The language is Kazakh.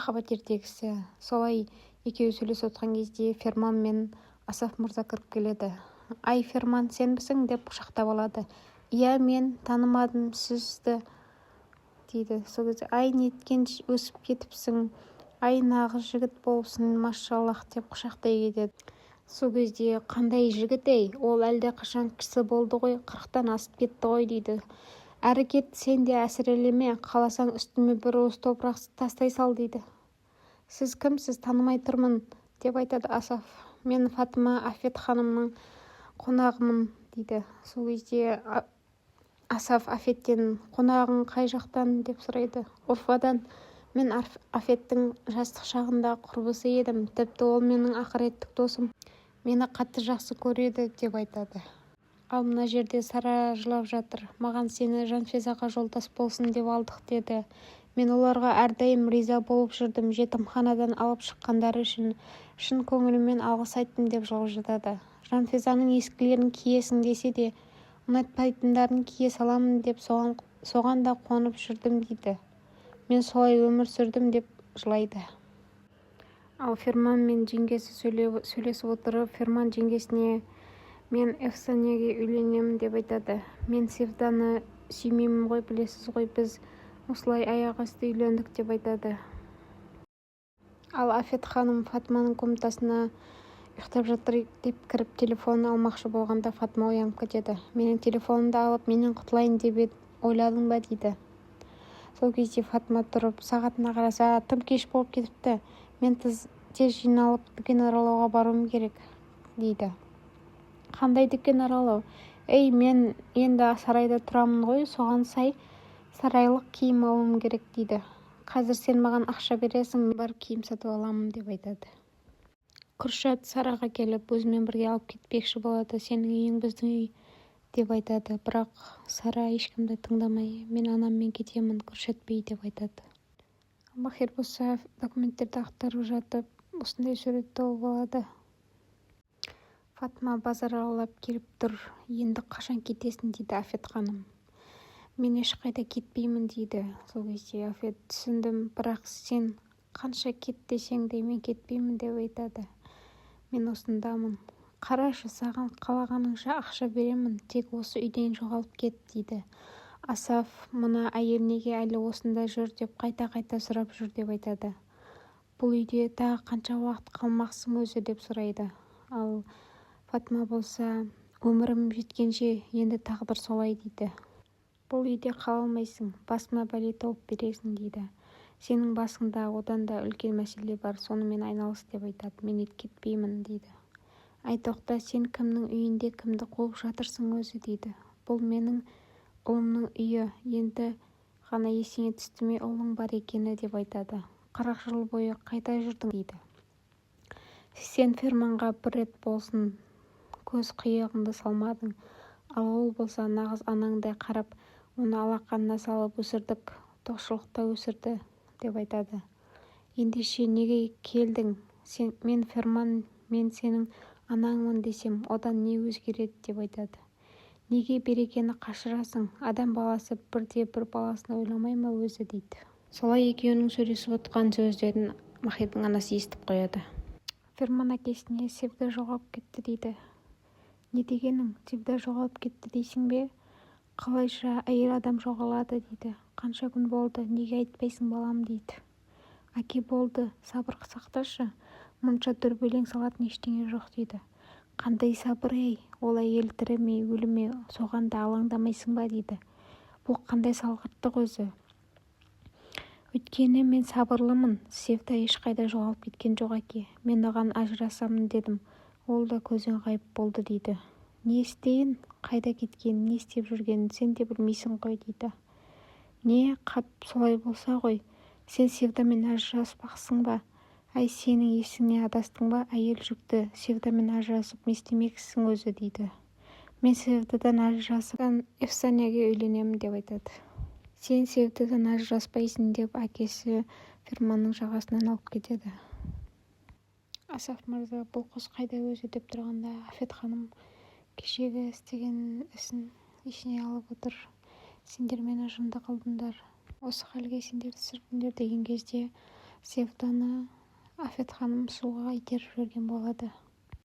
махаббат ертегісі. Солай екеуі сөйлесіп отқан кезде Ферман мен Асаф мырза кіріп келеді. Ай, Ферман, сенбісің деп құшақтап алады. Иә, мен танымадым сізді дейді. Сол кезде ай, неткен өсіп кетіпсің, ай, нағыз жігіт болыпсың, машаллах деп құшақтай кетеді. Сол кезде қандай жігіт ей, ол әлде қашан кісі болды ғой, 40-тан асып кетті ғой дейді. Әрі кет, сен де әсірелеме, қаласаң үстіме бір уыс топырақ тастай сал дейді. Сіз кімсіз, танымай тұрмын деп айтады Асаф. Мен Фатма Афет ханымның қонағымын дейді. Сол кезде Асаф Афеттен қонағың қай жақтан деп сұрайды. Урфадан. Мен Афеттің жастық шағында құрбысы едім, тіпті ол менің ақыреттік досым. Мені қатты жақсы көреді деп айтады. Ал мына жерде Сара жылап жатыр. Маған сені Жанфезаға жолдас болсын деп алдық деді. Мен оларға әрдайым риза болып жүрдім. Жетімханадан алып шыққандары үшін шын көңіліммен алғыс айттым деп жылап жатады. Жанфезаның ескілерін киесің десе де, ұнатпайтындарын кие саламын деп соған да қонып жүрдім дейді. Мен солай өмір сүрдім деп жылайды. Ал Ферман мен жеңгесі сөйлесіп отырып, Ферман жеңгесіне мен Эфсанияға үйленемін деп айтады. Мен Севданы сүймеймін ғой, білесіз ғой, біз осылай аяқ асты үйлендік деп айтады. Ал Афет ханым Фатманың комнатасына ұйықтап жатыр деп кіріп телефонын алмақшы болғанда Фатма оянып кетеді. Менің телефонымды алып, менен құтылайын деп ойладың ба дейді. Сол кезде Фатма тұрып, сағатына қараса, тым кеш болып кетіпті. Мен тез жиналып дүкен аралауға баруым керек дейді. Қандай дүкен аралау? Ей, мен енді сарайда тұрамын ғой, соған сай сарайлық киім алуым керек дейді. Қазір сен маған ақша бересің, мен барып киім сатып аламын деп айтады. Күршат Сараға келіп, өзімен бірге алып кетпекші болады. Сенің үйің біздің үй деп айтады. Бірақ Сара ешкімді тыңдамай, мен анаммен кетемін, Күршат бей деп айтады. Махир болса документтерді ақтарып жатып, осындай сурет тауып алады. Фатма базар аралап келіп тұр. Енді қашан кетесің дейді Афет ханым. Мен ешқайда кетпеймін дейді. Сол кезде Афет түсіндім, бірақ сен қанша кет десең де мен кетпеймін деп айтады. Мен осындамын. Қарашы, саған қалағаныңша ақша беремін, тек осы үйден жоғалып кет дейді. Асаф мына әйел неге әлі осында жүр деп қайта-қайта сұрап жүр деп айтады. Бұл үйде тағы қанша уақыт қалмақсың өзі деп сұрайды. Ал Фатма болса, өмірім жеткенше енді тағдыр солай дейді. Бұл үйде қала алмайсың, басыма бәле тауып бересің дейді. Сенің басыңда одан да үлкен мәселе бар, сонымен айналыс деп айтады. Мен кетпеймін дейді. Ай, тоқта, сен кімнің үйінде кімді қуып жатырсың өзі дейді. Бұл менің ұлымның үйі, енді ғана есіңе түсті ме ұлың бар екені деп айтады. 40 жыл бойы қайда жүрдің дейді. Сен Ферманға бір рет болсын көз қиығыңды салмадың, ал ол болса нағыз анаңдай қарап, оны алақанына салып өсірдік, тоқшылықта өсірді деп айтады. Ендеше неге келдің? Мен Ферман, мен сенің анаңмын десем, одан не өзгереді деп айтады. Неге берекені қашырасың? Адам баласы бірде бір баласын ойламай ма өзі дейді. Солай екеуінің сөйлесіп отқан сөздерін Махирдің анасы естіп қояды. Ферман әкесіне Севда жоғалып кетті дейді. Не дегенің? Севда жоғалып кетті дейсің бе? Қалайша әйел адам жоғалады дейді. Қанша күн болды, неге айтпайсың балам дейді. Әке болды, сабыр сақташы, мұнша дүрбелең салатын ештеңе жоқ дейді. Қандай сабыр ей, ол әйел тірі ме, өлі ме, соған да алаңдамайсың ба дейді. Бұл қандай салғырттық өзі. Өйткені мен сабырлымын, Севда ешқайда жоғалып кеткен жоқ әке. Мен оған ажырасамын дедім, ол да көзден ғайып болды дейді. Не істейін? Қайда кеткенін, не істеп жүргенін сен де білмейсің ғой дейді. Не, қап, солай болса ғой, сен Севдамен ажыраспақсың ба? Әй, сенің есіңе адастың ба? Әйел жүкті, Севдамен ажырасып не істемексің өзі дейді. Мен Севдадан ажырасып Эфсанияға үйленемін деп айтады. Сен Севдадан ажыраспайсың деп әкесі Ферманның жағасынан алып кетеді. Асаф мырза, бұл қыз қайда өзі деп тұрғанда Афет ханым кешегі істеген ісін есіне алып отыр. Сендер мені жынды қылдыңдар, осы халге сендер түсірдіңдер деген кезде Севданы Афет ханым суға итеріп жіберген болады.